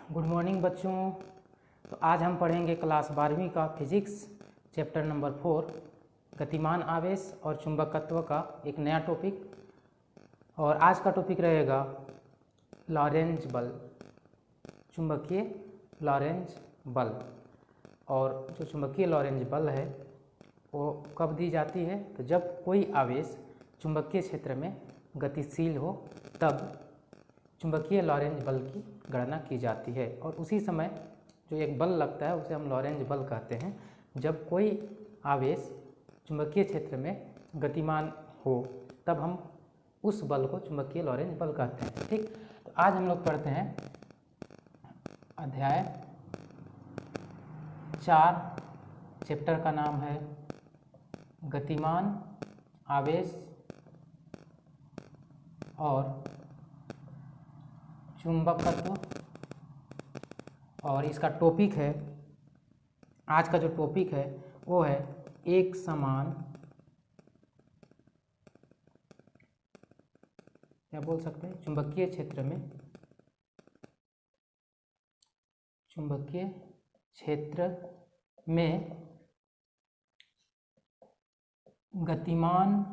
Good morning बच्चों। तो आज हम पढ़ेंगे क्लास 12वीं का फिजिक्स चैप्टर नंबर 4 गतिमान आवेश और चुंबकत्व का एक नया टॉपिक। और आज का टॉपिक रहेगा लॉरेंज बल, चुंबकीय लॉरेंज बल। और जो चुंबकीय लॉरेंज बल है वो कब दी जाती है? तो जब कोई आवेश चुंबकीय क्षेत्र में गतिशील हो तब चुंबकीय लॉरेंज बल की गणना की जाती है। और उसी समय जो एक बल लगता है उसे हम लॉरेंज बल कहते हैं। जब कोई आवेश चुंबकीय क्षेत्र में गतिमान हो तब हम उस बल को चुंबकीय लॉरेंज बल कहते हैं। ठीक, तो आज हम लोग पढ़ते हैं अध्याय 4। चैप्टर का नाम है गतिमान आवेश और चुंबकत्व। और इसका टॉपिक है, आज का जो टॉपिक है वो है एक समान, क्या बोल सकते हैं, चुंबकीय क्षेत्र में गतिमान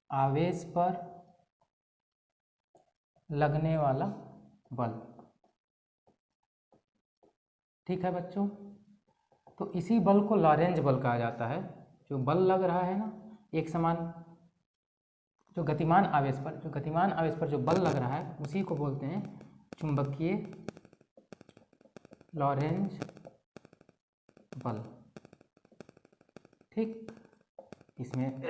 आवेश पर लगने वाला बल। ठीक है बच्चों, तो इसी बल को लॉरेंज बल कहा जाता है। जो बल लग रहा है ना, एक समान जो गतिमान आवेश पर जो बल लग रहा है उसी को बोलते हैं चुंबकीय लॉरेंज बल। ठीक, इसमें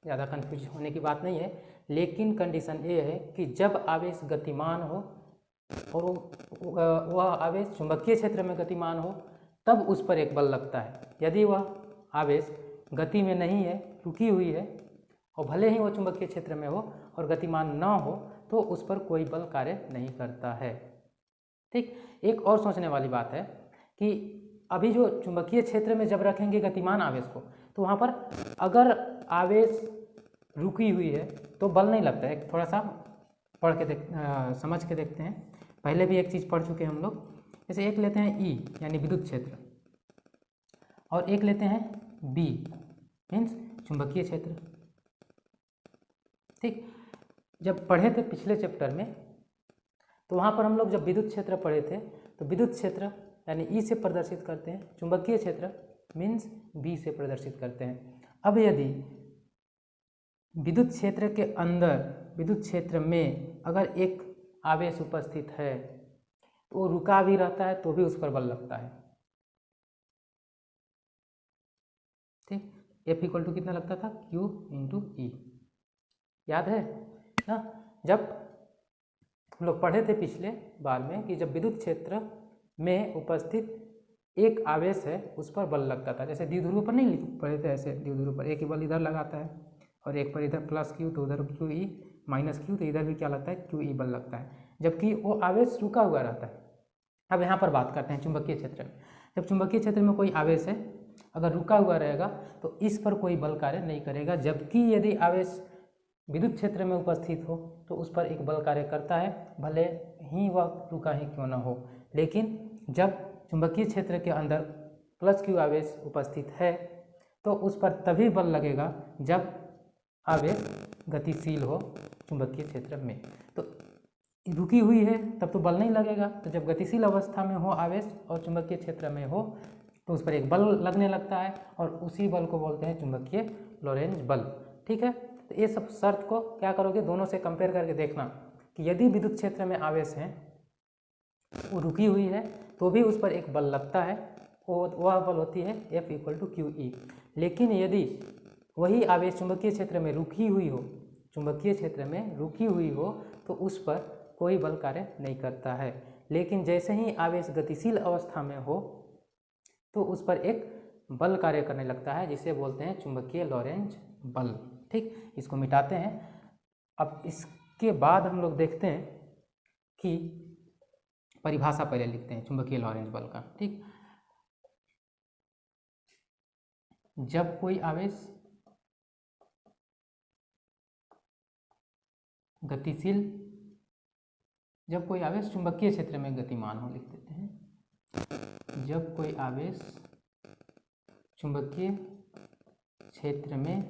ज़्यादा कन्फ्यूज होने की बात नहीं है, लेकिन कंडीशन ये है कि जब आवेश गतिमान हो और वह आवेश चुंबकीय क्षेत्र में गतिमान हो तब उस पर एक बल लगता है। यदि वह आवेश गति में नहीं है, रुकी हुई है, और भले ही वो चुंबकीय क्षेत्र में हो और गतिमान न हो तो उस पर कोई बल कार्य नहीं करता है। ठीक, एक और सोचने वाली बात है कि अभी जो चुंबकीय क्षेत्र में जब रखेंगे गतिमान आवेश को तो वहाँ पर अगर आवेश रुकी हुई है तो बल नहीं लगता है। थोड़ा सा पढ़ के समझ के देखते हैं। पहले भी एक चीज़ पढ़ चुके हैं हम लोग। जैसे एक लेते हैं ई यानी विद्युत क्षेत्र और एक लेते हैं बी मीन्स चुंबकीय क्षेत्र। ठीक, जब पढ़े थे पिछले चैप्टर में तो वहाँ पर हम लोग जब विद्युत क्षेत्र पढ़े थे तो विद्युत क्षेत्र यानी ई से प्रदर्शित करते हैं, चुंबकीय क्षेत्र मीन्स बी से प्रदर्शित करते हैं। अब यदि विद्युत क्षेत्र के अंदर, विद्युत क्षेत्र में अगर एक आवेश उपस्थित है तो वो रुका भी रहता है तो भी उस पर बल लगता है। ठीक, F इक्वल टू कितना लगता था? Q इंटू ई, याद है ना? जब हम लोग पढ़े थे पिछले बार में कि जब विद्युत क्षेत्र में उपस्थित एक आवेश है उस पर बल लगता था। जैसे द्विध्रुव पर नहीं पढ़े थे, ऐसे द्विध्रुव पर एक ही बल इधर लगाता है और एक पर इधर प्लस क्यू तो उधर क्यू ई, माइनस क्यू तो इधर भी क्या लगता है? क्यू ई बल लगता है, जबकि वो आवेश रुका हुआ रहता है। अब यहाँ पर बात करते हैं चुंबकीय क्षेत्र में। जब चुंबकीय क्षेत्र में कोई आवेश है अगर रुका हुआ रहेगा तो इस पर कोई बल कार्य नहीं करेगा, जबकि यदि आवेश विद्युत क्षेत्र में उपस्थित हो तो उस पर एक बल कार्य करता है, भले ही वह रुका ही क्यों न हो। लेकिन जब चुंबकीय क्षेत्र के अंदर प्लस क्यू आवेश उपस्थित है तो उस पर तभी बल लगेगा जब आवेश गतिशील हो चुंबकीय क्षेत्र में। तो रुकी हुई है तब तो बल नहीं लगेगा। तो जब गतिशील अवस्था में हो आवेश और चुंबकीय क्षेत्र में हो तो उस पर एक बल लगने लगता है और उसी बल को बोलते हैं चुंबकीय लॉरेंज बल। ठीक है, तो ये सब शर्त को क्या करोगे, दोनों से कंपेयर करके देखना कि यदि विद्युत क्षेत्र में आवेश है वो रुकी हुई है तो भी उस पर एक बल लगता है, वह बल होती है F equal to Q E. लेकिन यदि वही आवेश चुंबकीय क्षेत्र में रुकी हुई हो, चुंबकीय क्षेत्र में रुकी हुई हो तो उस पर कोई बल कार्य नहीं करता है। लेकिन जैसे ही आवेश गतिशील अवस्था में हो तो उस पर एक बल कार्य करने लगता है जिसे बोलते हैं चुंबकीय लॉरेंज बल। ठीक, इसको मिटाते हैं। अब इसके बाद हम लोग देखते हैं कि परिभाषा पहले लिखते हैं चुंबकीय लॉरेंज बल का। ठीक, जब कोई आवेश गतिशील जब कोई आवेश चुंबकीय क्षेत्र में गतिमान हो, लिख देते हैं, जब कोई आवेश चुंबकीय क्षेत्र में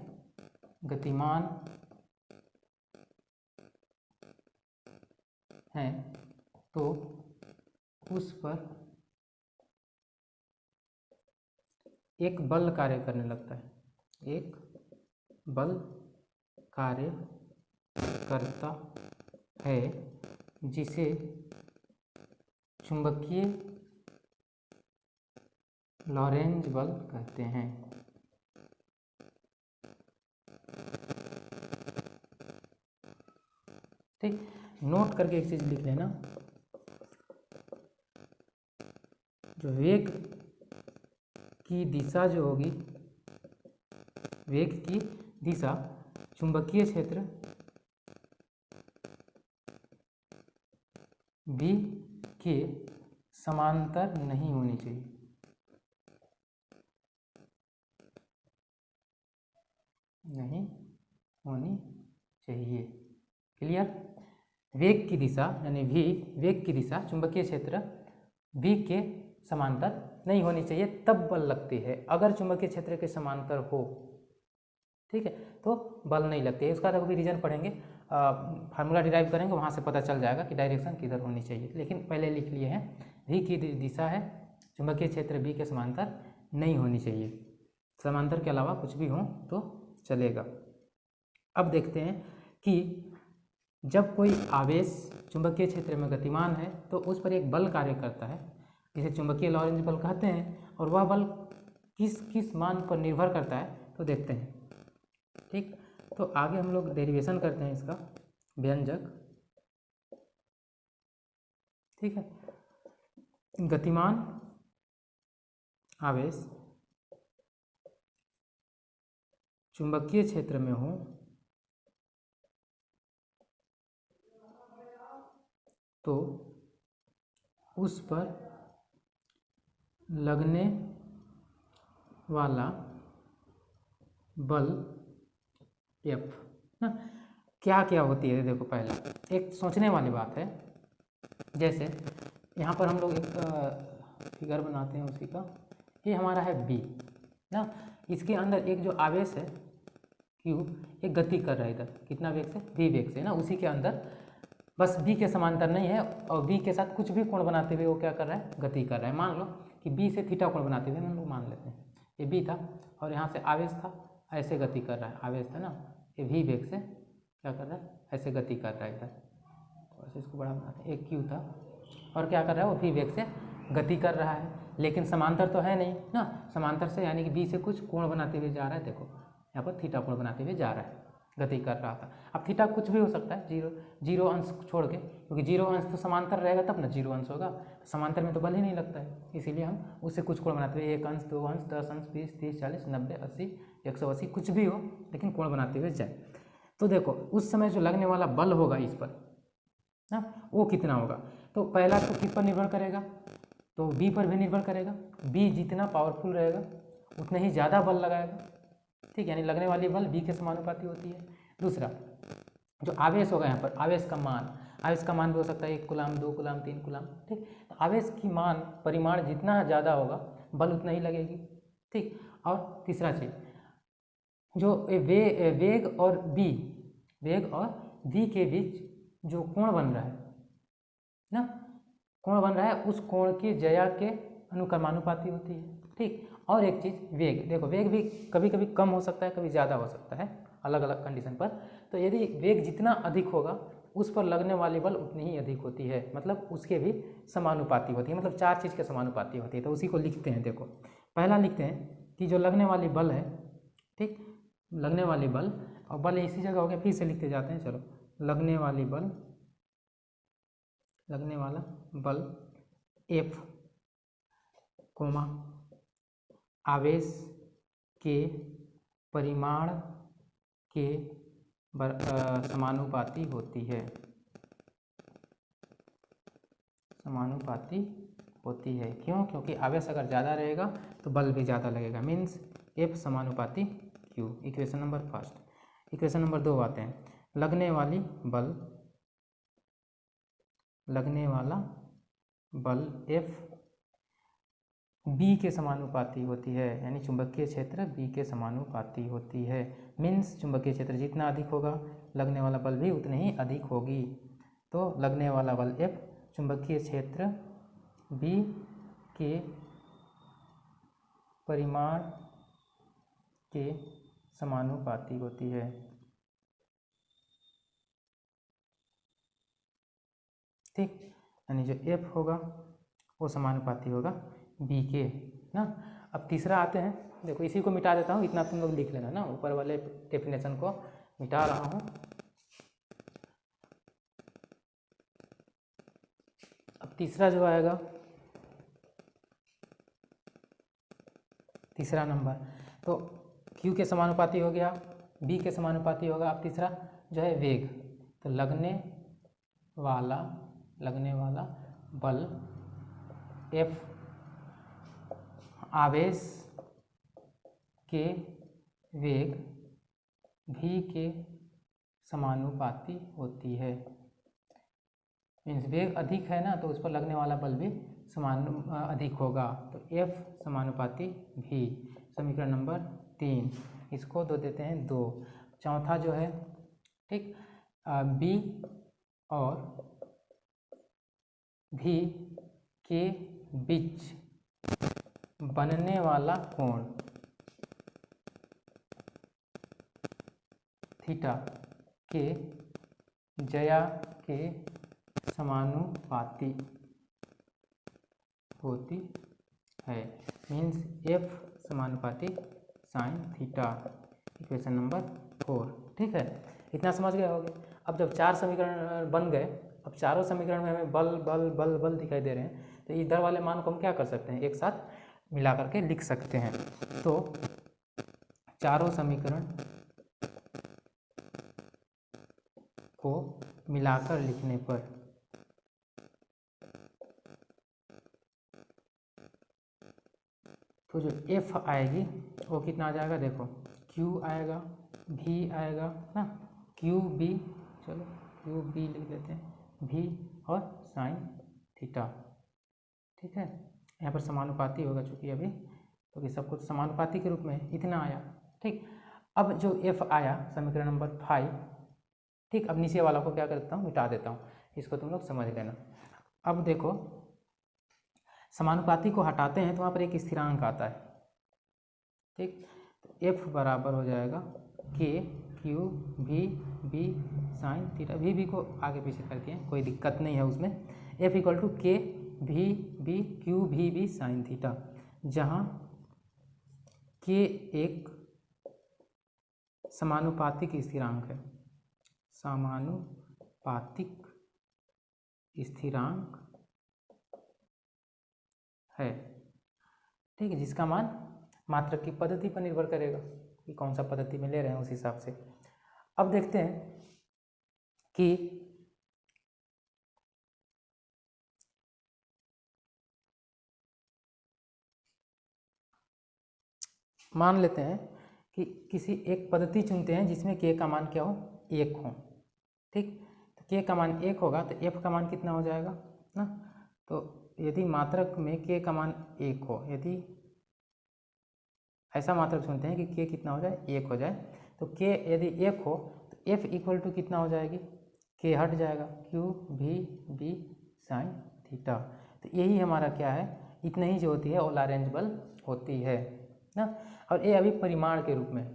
गतिमान है तो उस पर एक बल कार्य करने लगता है, एक बल कार्य करता है जिसे चुंबकीय लॉरेंज बल कहते हैं। ठीक, नोट करके एक चीज लिख लेना, जो वेग की दिशा जो होगी, वेग की दिशा चुंबकीय क्षेत्र B के समांतर नहीं होनी चाहिए, नहीं होनी चाहिए। क्लियर? वेग की दिशा यानी V, वेग की दिशा चुंबकीय क्षेत्र B के समांतर नहीं होनी चाहिए, तब बल लगती है। अगर चुंबकीय क्षेत्र के समांतर हो, ठीक है, तो बल नहीं लगती है। उसका तो भी रीजन पढ़ेंगे, फार्मूला डिराइव करेंगे, वहाँ से पता चल जाएगा कि डायरेक्शन किधर होनी चाहिए। लेकिन पहले लिख लिए हैं, V की दिशा है चुंबकीय क्षेत्र B के समांतर नहीं होनी चाहिए, समांतर के अलावा कुछ भी हो तो चलेगा। अब देखते हैं कि जब कोई आवेश चुंबकीय क्षेत्र में गतिमान है तो उस पर एक बल कार्य करता है जिसे चुंबकीय लॉरेंज बल कहते हैं, और वह बल किस किस मान पर निर्भर करता है तो देखते हैं। ठीक, तो आगे हम लोग डेरिवेशन करते हैं इसका, व्यंजक। ठीक है, गतिमान आवेश चुंबकीय क्षेत्र में हो तो उस पर लगने वाला बल F ना, क्या क्या होती है देखो। पहला एक सोचने वाली बात है, जैसे यहाँ पर हम लोग एक फिगर बनाते हैं उसी का। ये हमारा है B ना, इसके अंदर एक जो आवेश है Q, एक गति कर रहा है इधर, कितना वेग से? V वेग से ना। उसी के अंदर बस B के समांतर नहीं है, और B के साथ कुछ भी कोण बनाते हुए वो क्या कर रहा है? गति कर रहा है। मान लो कि B से थीटा कोण बनाते हुए हम लोग मान लेते हैं ये B था, और यहाँ से आवेश था, ऐसे गति कर रहा है, आवेश था ना, ये V वेग से क्या कर रहा है? ऐसे गति कर रहा है इधर। तो ऐसे इसको बड़ा बनाते हैं। एक Q था और क्या कर रहा है? वो V वेग से गति कर रहा है, लेकिन समांतर तो है नहीं ना। समांतर से यानी कि B से कुछ कोण बनाते हुए जा रहा है, देखो यहाँ पर थीटा कोण बनाते हुए जा रहा है, गति कर रहा था। अब थीटा कुछ भी हो सकता है, जीरो अंश छोड़ के, क्योंकि जीरो अंश तो समांतर रहेगा तब ना जीरो अंश होगा, समांतर में तो बल ही नहीं लगता है, इसीलिए हम उससे कुछ कोण बनाते हुए 1 अंश 2 अंश 10 अंश 20 30 40 90 80 180 कुछ भी हो, लेकिन कोण बनाते हुए जाए। तो देखो उस समय जो लगने वाला बल होगा इस पर ना, वो कितना होगा? तो पहला तो किस पर निर्भर करेगा? तो B पर भी निर्भर करेगा। B जितना पावरफुल रहेगा उतना ही ज़्यादा बल लगाएगा। ठीक, यानी लगने वाली बल B के समानुपाती होती है। दूसरा जो आवेश होगा, यहाँ पर आवेश का मान, आवेश का मान भी हो सकता है 1 कूलाम 2 कूलाम 3 कूलाम। ठीक, तो आवेश की मान परिमाण जितना ज़्यादा होगा बल उतना ही लगेगी। ठीक, और तीसरा चीज जो वेग और V के बीच जो कोण बन रहा है ना, कोण बन रहा है, उस कोण की ज्या के अनुक्रमानुपाती होती है। ठीक, और एक चीज़ वेग, देखो वेग भी कभी कभी कम हो सकता है, कभी ज़्यादा हो सकता है, अलग अलग कंडीशन पर। तो यदि वेग जितना अधिक होगा उस पर लगने वाली बल उतनी ही अधिक होती है, मतलब उसके भी समानुपाती होती है, मतलब 4 चीज़ के समानुपाती होती है। तो उसी को लिखते हैं। देखो पहला लिखते हैं कि जो लगने वाली बल है, ठीक, लगने वाली बल, और बल इसी जगह हो गया, फिर से लिखते जाते हैं। चलो, लगने वाली बल, लगने वाला बल F, कोमा आवेश के परिमाण के समानुपाती होती है, समानुपाती होती है। क्यों? क्योंकि आवेश अगर ज़्यादा रहेगा तो बल भी ज़्यादा लगेगा, मीन्स F समानुपाती Q। Equation number first. Equation number 2 आते हैं, लगने वाली बल लगने वाला बल F B के समानुपाती होती है, यानी चुंबकीय क्षेत्र B के समानुपाती होती है। मीन्स चुंबकीय क्षेत्र जितना अधिक होगा लगने वाला बल भी उतनी ही अधिक होगी। तो लगने वाला बल F चुंबकीय क्षेत्र B के परिमाण के समानुपाती होती है। ठीक, यानी जो F होगा वो समानुपाती होगा B के ना। अब तीसरा आते हैं, देखो इसी को मिटा देता हूँ, इतना तुम लोग लिख लेना ना, ऊपर वाले डेफिनेशन को मिटा रहा हूँ। अब तीसरा जो आएगा, तीसरा नंबर तो Q के समानुपाती हो गया, B के समानुपाती होगा। अब तीसरा जो है वेग, तो लगने वाला बल F आवेश के वेग V के समानुपाती होती है। मीन्स वेग अधिक है ना, तो उस पर लगने वाला बल भी अधिक होगा। तो F समानुपाती V, समीकरण नंबर 3, इसको दो देते हैं 2। चौथा जो है, ठीक, B और V के बीच बनने वाला कोण थीटा के ज्या के समानुपाती होती है। मीन्स F समानुपाती साइन थीटा, इक्वेशन नंबर 4। ठीक है, इतना समझ गए होगे। अब जब 4 समीकरण बन गए, अब चारों समीकरण में हमें बल बल बल बल दिखाई दे रहे हैं, तो इधर वाले मान को हम क्या कर सकते हैं, एक साथ मिला करके लिख सकते हैं। तो चारों समीकरण को मिलाकर लिखने पर तो जो F आएगी वो कितना आ जाएगा, देखो Q आएगा, V आएगा ना, QB, चलो QB लिख लेते हैं, V और साइन थीटा। ठीक है, यहाँ पर समानुपाती होगा चूँकि अभी, क्योंकि सब कुछ समानुपाती के रूप में इतना आया। ठीक, अब जो F आया समीकरण नंबर 5, ठीक, अब नीचे वाला को क्या करता हूँ, मिटा देता हूँ, इसको तुम लोग समझ लेना। अब देखो समानुपाती को हटाते हैं तो वहाँ पर एक स्थिरांक आता है। ठीक, तो F बराबर हो जाएगा K Q V B sine theta. भी को आगे पीछे करके कोई दिक्कत नहीं है उसमें। F equal to K V B Q V B sine theta, जहाँ K एक समानुपातिक स्थिरांक है, समानुपातिक स्थिरांक है। ठीक है, जिसका मान मात्रक की पद्धति पर निर्भर करेगा कि कौन सा पद्धति में ले रहे हैं, उस हिसाब से। अब देखते हैं कि मान लेते हैं कि किसी एक पद्धति चुनते हैं जिसमें K का मान क्या हो, 1 हो। ठीक, तो K का मान 1 होगा तो F का मान कितना हो जाएगा ना। तो यदि मात्रक में K का मान 1 हो, यदि ऐसा मात्रक चुनते हैं कि K कितना हो जाए, 1 हो जाए, तो K यदि 1 हो तो F इक्वल टू कितना हो जाएगी, K हट जाएगा, Q V B sine theta. तो यही हमारा क्या है, इतना ही जो होती है वो लॉरेंज बल होती है ना। और ये अभी परिमाण के रूप में,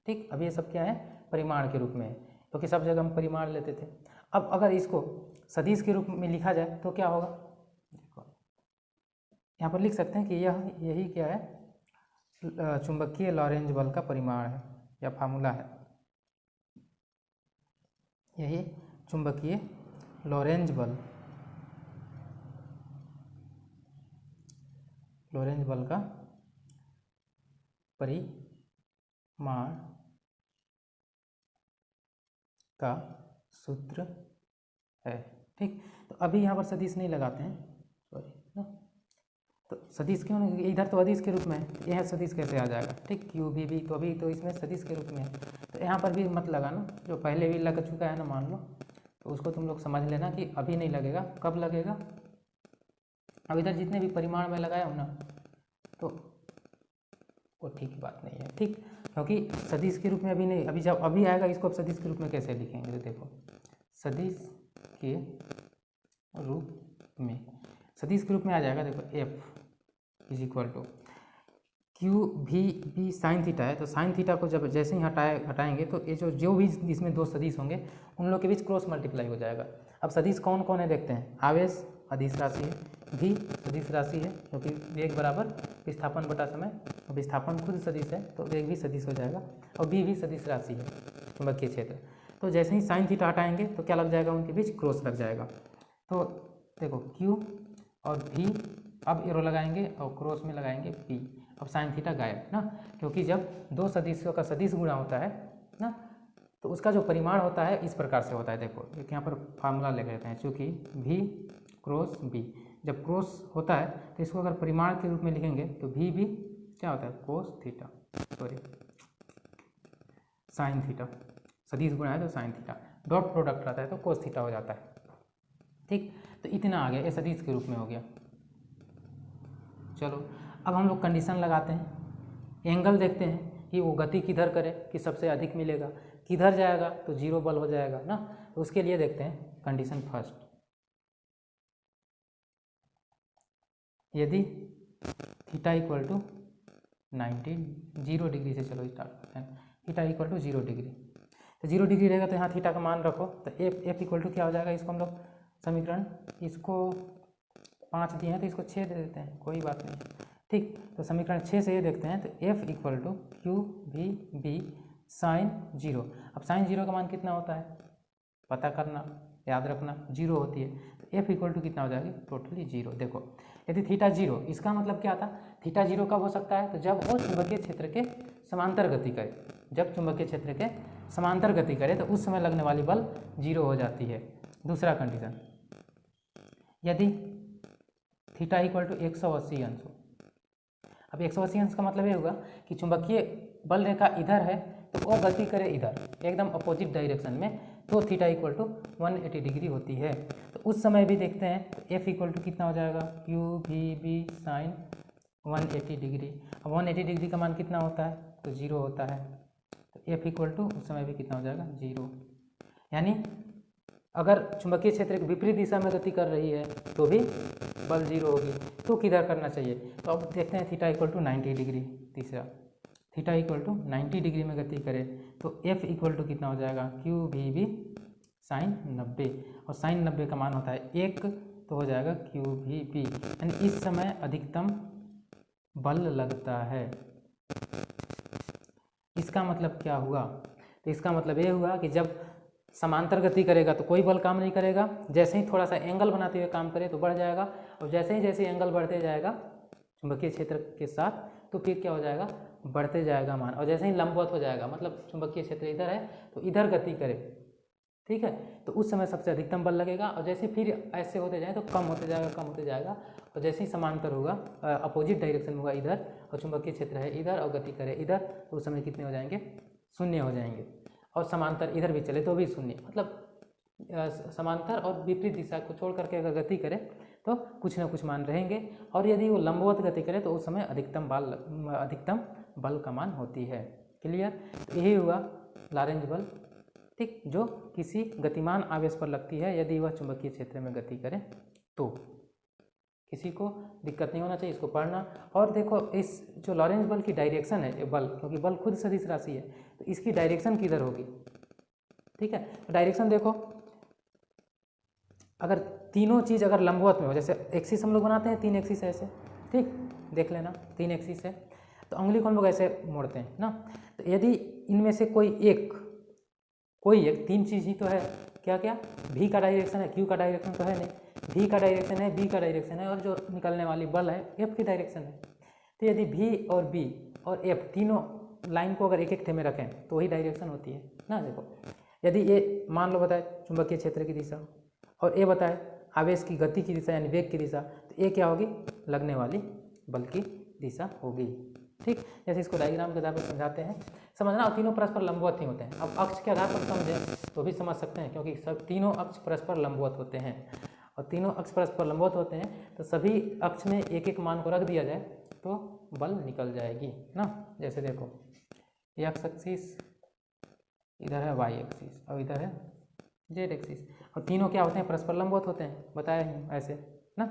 ठीक, अभी ये सब क्या है, परिमाण के रूप में है, क्योंकि सब जगह हम परिमाण लेते थे। अब अगर इसको सदिश के रूप में लिखा जाए तो क्या होगा, देखो यहाँ पर लिख सकते हैं कि यही क्या है, चुंबकीय लॉरेंज बल का परिमाण है या फार्मूला है। यही चुंबकीय लॉरेंज बल का परिमाण का सूत्र है। ठीक, तो अभी यहाँ पर सदिश नहीं लगाते हैं, सॉरी ना, तो सदिश क्यों नहीं, इधर तो अदिश के रूप में है, यह सदिश कैसे आ जाएगा। ठीक, Q V B तो अभी तो इसमें सदिश के रूप में है, तो यहाँ पर भी मत लगाना, जो पहले भी लग चुका है ना मान लो, तो उसको तुम लोग समझ लेना कि अभी नहीं लगेगा, कब लगेगा। अब इधर जितने भी परिमाण में लगाया हूँ ना, तो वो ठीक बात नहीं है, ठीक, क्योंकि सदिश के रूप में अभी नहीं, अभी जब अभी आएगा इसको अब सदिश के रूप में कैसे लिखेंगे, तो देखो सदिश के रूप में, सदिश के रूप में आ जाएगा, देखो F is equal to Q भी बी साइन थीटा है, तो साइन थीटा को जब जैसे ही हटाएंगे तो ये जो भी इसमें दो सदिश होंगे उन लोग के बीच क्रॉस मल्टीप्लाई हो जाएगा। अब सदिश कौन कौन है देखते हैं, आवेश अदिश राशि है, भी सदिश राशि है क्योंकि वेग बराबर विस्थापन बटा समय, विस्थापन खुद सदिश है तो वेग भी सदिश हो जाएगा, और बी भी सदिश राशि है चुंबकीय क्षेत्र। तो जैसे ही साइन थीटा हटाएंगे तो क्या लग जाएगा, उनके बीच क्रॉस लग जाएगा। तो देखो क्यू और भी, अब एरो लगाएंगे और क्रॉस में लगाएंगे पी, अब साइन थीटा गायब ना, क्योंकि जब दो सदिशों का सदिश गुणा होता है ना तो उसका जो परिमाण होता है इस प्रकार से होता है। देखो एक यहाँ पर फार्मूला ले लेते हैं, चूँकि भी क्रॉस बी, जब क्रॉस होता है तो इसको अगर परिमाण के रूप में लिखेंगे तो भी क्या होता है, cos theta, sorry sine theta, सदिश गुणा है तो साइन थीटा, डॉट प्रोडक्ट रहता है तो कोस थीटा हो जाता है, ठीक। तो इतना आ गया, ये सदिश के रूप में हो गया। चलो अब हम लोग कंडीशन लगाते हैं, एंगल देखते हैं कि वो गति किधर करे कि सबसे अधिक मिलेगा, किधर जाएगा तो जीरो बल हो जाएगा ना। तो उसके लिए देखते हैं कंडीशन फर्स्ट, यदि थीटा इक्वल टू 90 0 डिग्री से, चलो स्टार्ट करते हैं, थीटा इक्वल टू 0 डिग्री, तो 0 डिग्री रहेगा तो यहाँ थीटा का मान रखो, तो एफ इक्वल टू क्या हो जाएगा, इसको हम लोग समीकरण, इसको 5 दिए हैं तो इसको 6 दे देते हैं, कोई बात नहीं, ठीक। तो समीकरण 6 से ये देखते हैं, तो एफ इक्वल टू क्यू भी बी साइन 0। अब साइन 0 का मान कितना होता है पता करना, याद रखना 0 होती है, तो एफ इक्वल टू कितना हो जाएगी, टोटली 0। देखो यदि थीटा 0, इसका मतलब क्या था, थीटा 0 कब हो सकता है, तो जब वो चुंबकीय क्षेत्र के समांतर गति करे, जब चुंबकीय क्षेत्र के समांतर गति करे तो उस समय लगने वाली बल 0 हो जाती है। दूसरा कंडीशन, यदि थीटा इक्वल टू 180 अंश हो, अब 180 अंश का मतलब ये होगा कि चुंबकीय बल रेखा इधर है तो वो गति करे इधर एकदम अपोजिट डायरेक्शन में, तो थीटा इक्वल टू 180 डिग्री होती है। तो उस समय भी देखते हैं, तो एफ इक्वल टू कितना हो जाएगा, क्यू भी बी साइन 180 डिग्री। अब 180 डिग्री का मान कितना होता है, तो 0 होता है, तो एफ इक्वल टू उस समय भी कितना हो जाएगा, 0। यानी अगर चुंबकीय क्षेत्र की विपरीत दिशा में गति कर रही है तो भी बल 0 होगी, तो किधर करना चाहिए, तो अब देखते हैं थीटा इक्वल टू 90 डिग्री, तीसरा थीटा इक्वल टू 90 डिग्री में गति करे तो एफ इक्वल टू कितना हो जाएगा, क्यू भी बी साइन 90, और साइन 90 का मान होता है 1, तो हो जाएगा क्यू भी बी, यानी इस समय अधिकतम बल लगता है। इसका मतलब क्या हुआ, तो इसका मतलब ये हुआ कि जब समांतर गति करेगा तो कोई बल काम नहीं करेगा, जैसे ही थोड़ा सा एंगल बनाते हुए काम करे तो बढ़ जाएगा, और जैसे ही एंगल बढ़ते जाएगा चुंबकीय क्षेत्र के साथ तो फिर क्या हो जाएगा, बढ़ते जाएगा मान, और जैसे ही लंबवत हो जाएगा मतलब चुंबकीय क्षेत्र इधर है तो इधर गति करे, ठीक है, तो उस समय सबसे अधिकतम बल लगेगा, और जैसे फिर ऐसे होते जाए तो कम होते जाएगा, कम होते जाएगा, और जैसे ही समांतर होगा अपोजिट डायरेक्शन में होगा इधर, और चुंबकीय क्षेत्र है इधर और गति करे इधर, तो उस समय कितने हो जाएंगे, 0 हो जाएंगे, और समांतर इधर भी चले तो भी 0, मतलब समांतर और विपरीत दिशा को छोड़ करके अगर गति करे तो कुछ ना कुछ मान रहेंगे, और यदि वो लंबवत गति करे तो उस समय अधिकतम बल का मान होती है। क्लियर, तो यही हुआ लॉरेंज बल, ठीक, जो किसी गतिमान आवेश पर लगती है यदि वह चुंबकीय क्षेत्र में गति करे तो। किसी को दिक्कत नहीं होना चाहिए इसको पढ़ना। और देखो इस जो लॉरेंज बल की डायरेक्शन है, ये बल क्योंकि बल खुद सदिश राशि है तो इसकी डायरेक्शन किधर होगी, ठीक है, तो डायरेक्शन देखो, अगर तीनों चीज़ अगर लंबवत में हो, जैसे एक्सिस हम लोग बनाते हैं 3 एक्सिस ऐसे, ठीक, देख लेना 3 एक्सिस है तो उंगली को हम लोग ऐसे मोड़ते हैं ना, तो यदि इनमें से कोई एक 3 चीज़ ही तो है, क्या क्या, भी का डायरेक्शन है, क्यू का डायरेक्शन तो है नहीं, भी का डायरेक्शन है, बी का डायरेक्शन है, और जो निकलने वाली बल है एफ की डायरेक्शन है। तो यदि भी और बी और एफ तीनों लाइन को अगर एक एक थे में रखें तो वही डायरेक्शन होती है ना। देखो यदि ये मान लो बताए चुंबकीय क्षेत्र की दिशा और ये बताए आवेश की गति की दिशा यानी वेग की दिशा, तो ये क्या होगी, लगने वाली बल की दिशा होगी। ठीक, जैसे इसको डायग्राम के आधार पर समझाते हैं, समझना। और तीनों परस्पर लंबवत ही होते हैं। अब अक्ष के आधार पर समझें तो भी समझ सकते हैं, क्योंकि सब तीनों अक्ष परस्पर लंबवत होते हैं। और तीनों अक्ष परस्पर लंबवत होते हैं तो सभी अक्ष में एक एक मान को रख दिया जाए तो बल निकल जाएगी ना। जैसे देखो ये एक्स एक्सिस, इधर है वाई एक्सिस और इधर है जेड एक्सिस, और तीनों क्या होते हैं, परस्पर लंबवत होते हैं, बताया ही ऐसे ना,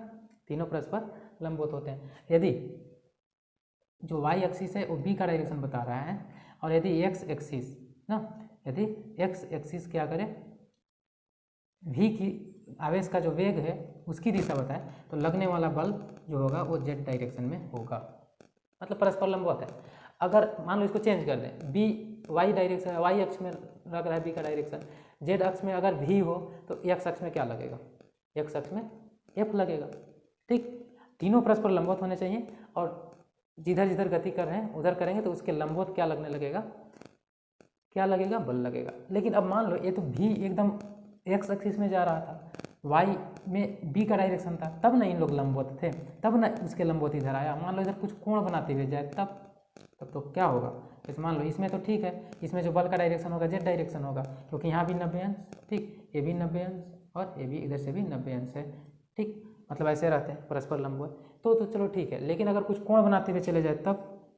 तीनों परस्पर लंबवत होते हैं। यदि जो वाई एक्सिस है वो बी का डायरेक्शन बता रहा है, और यदि एक्स एक्सिस ना, यदि एक्स एक्सिस क्या करे, भी की आवेश का जो वेग है उसकी दिशा बताए, तो लगने वाला बल जो होगा वो जेड डायरेक्शन में होगा, मतलब परस्पर लंबवत है। अगर मान लो इसको चेंज कर दें, बी वाई डायरेक्शन, वाई अक्ष में लग रहा है बी का डायरेक्शन, जेड अक्ष में अगर भी हो तो एक्स अक्ष में क्या लगेगा, एक्स अक्ष में एफ लगेगा। ठीक, तीनों परस्पर लंबवत होने चाहिए, और जिधर जिधर गति कर रहे हैं उधर करेंगे तो उसके लंबवत क्या लगने लगेगा, क्या लगेगा, बल लगेगा। लेकिन अब मान लो ये तो भी एकदम एक्स एक्सिस में जा रहा था, वाई में बी का डायरेक्शन था, तब ना इन लोग लंबवत थे, तब ना उसके लंबवत इधर आया। मान लो इधर कुछ कोण बनाते हुए जाए तब तो क्या होगा, जैसे मान लो इसमें तो ठीक है, इसमें जो बल का डायरेक्शन होगा जेड डायरेक्शन होगा, क्योंकि यहाँ भी 90 अंश, ठीक, ये भी 90 अंश और ये भी इधर से भी 90 अंश है। ठीक, मतलब ऐसे रहते हैं परस्पर लंबवत, तो चलो ठीक है। लेकिन अगर कुछ कोण बनाते हुए चले जाए तब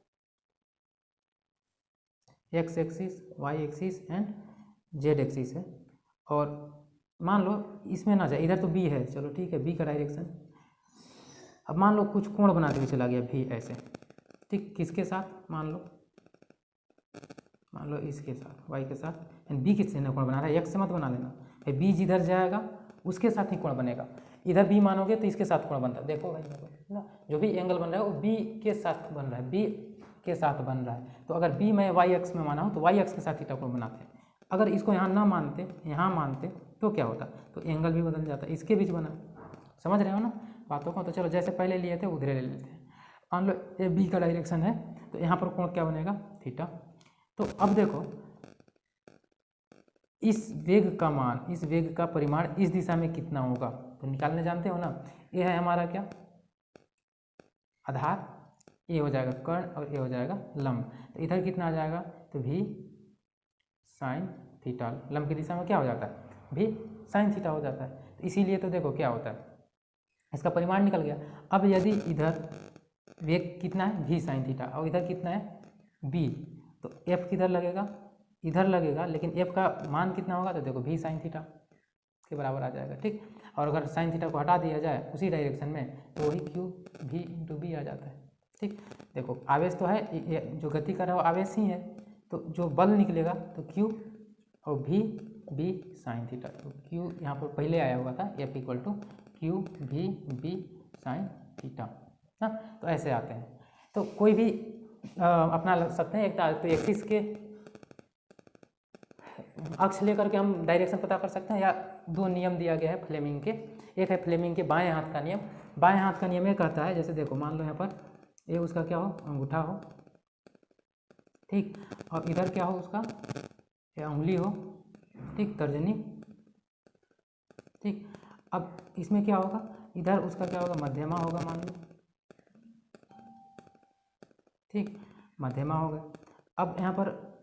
X axis, Y axis and Z axis है, और मान लो इसमें ना जाए, इधर तो बी है, चलो ठीक है, बी का डायरेक्शन। अब मान लो कुछ कोण बनाते हुए चला गया भी ऐसे, ठीक, किसके साथ, मान लो इसके साथ, वाई के साथ, एंड बी किससे ना कोण बना रहा है, एक्स से मत बना लेना, बी जिधर जाएगा उसके साथ ही कोण बनेगा। इधर बी मानोगे तो इसके साथ कोण बनता है, देखो भाई ना, जो भी एंगल बन रहा है वो बी के साथ बन रहा है, बी के साथ बन रहा है। तो अगर बी मैं वाई एक्स में माना हूँ तो वाई एक्स के साथ थीटा कोण बनाते हैं। अगर इसको यहाँ ना मानते, यहाँ मानते तो क्या होता, तो एंगल भी बदल जाता, इसके बीच बना। समझ रहे हो ना बातों को। तो चलो जैसे पहले लिए थे उधरे ले लेते हैं। मान लो ये बी का डायरेक्शन है तो यहाँ पर कोण क्या बनेगा, थीटा। तो अब देखो इस वेग का मान, इस वेग का परिमाण इस दिशा में कितना होगा, तो निकालने जानते हो ना। ये है हमारा क्या, आधार, ये हो जाएगा कर्ण और ये हो जाएगा लंब। तो इधर कितना आ जाएगा, तो भी साइन थीटा, लंब की दिशा में क्या हो जाता है, भी साइन थीटा हो जाता है। तो इसीलिए तो देखो क्या होता है, इसका परिमाण निकल गया। अब यदि इधर वेग कितना है, भी साइन थीटा, और इधर कितना है, बी, तो एफ किधर लगेगा, इधर लगेगा, लेकिन एफ का मान कितना होगा, तो देखो भी साइन थीटा के बराबर आ जाएगा। ठीक, और अगर साइन थीटा को हटा दिया जाए उसी डायरेक्शन में तो वही क्यू भी इंटू बी आ जाता है। ठीक, देखो आवेश तो है, जो गति कर रहा है वो आवेश ही है, तो जो बल निकलेगा तो क्यू और भी बी साइन थीटा, तो क्यू यहाँ पर पहले आया हुआ था, एफ इक्वल टू क्यू भी बी साइन थीटा ना। तो ऐसे आते हैं। तो कोई भी अपना लग सकते हैं, एक तो एक्सिस के अक्ष लेकर के हम डायरेक्शन पता कर सकते हैं, या दो नियम दिया गया है फ्लेमिंग के। एक है फ्लेमिंग के बाएं हाथ का नियम। बाएं हाथ का नियम ये कहता है, जैसे देखो मान लो यहाँ पर ये उसका क्या हो, अंगूठा हो, ठीक, और इधर क्या हो उसका, या उंगली हो, ठीक, तर्जनी, ठीक। अब इसमें क्या होगा, इधर उसका क्या होगा, मध्यमा होगा मान लो, ठीक, मध्यमा हो गया। अब यहाँ पर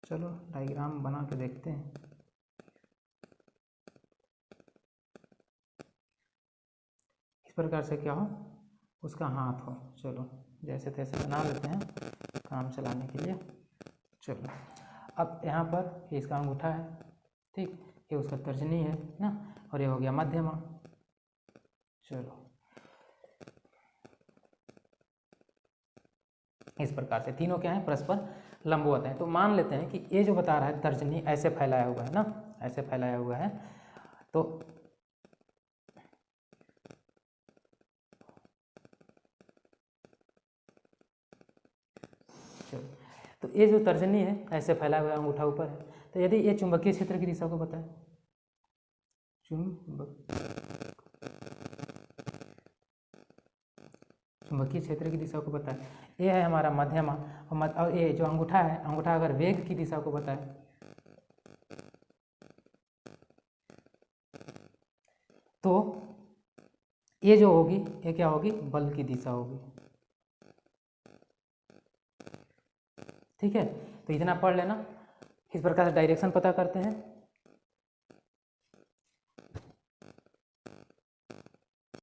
चलो डायग्राम बना के देखते हैं। इस प्रकार से क्या हो, उसका हाथ हो, चलो जैसे तैसे बना लेते हैं काम चलाने के लिए। चलो अब यहाँ पर ये इसका अंगूठा है, ठीक, ये उसका तर्जनी है ना, और ये हो गया मध्यमा। चलो इस प्रकार से तीनों क्या है, परस्पर लंबवत हैं। तो मान लेते हैं कि ये जो बता रहा है तर्जनी ऐसे फैलाया हुआ है ना, ऐसे फैलाया हुआ है, तो तो ये जो तर्जनी है ऐसे फैलाया हुआ अंगूठा ऊपर है, तो यदि ये चुंबकीय क्षेत्र की दिशा को बताए, चुंबकीय क्षेत्र की दिशा को बताए, ये है हमारा मध्यमा, और ये जो अंगूठा है, अंगूठा अगर वेग की दिशा को बताए, तो ये जो होगी ये क्या होगी, बल की दिशा होगी। ठीक है, तो इतना पढ़ लेना। किस प्रकार से डायरेक्शन पता करते हैं,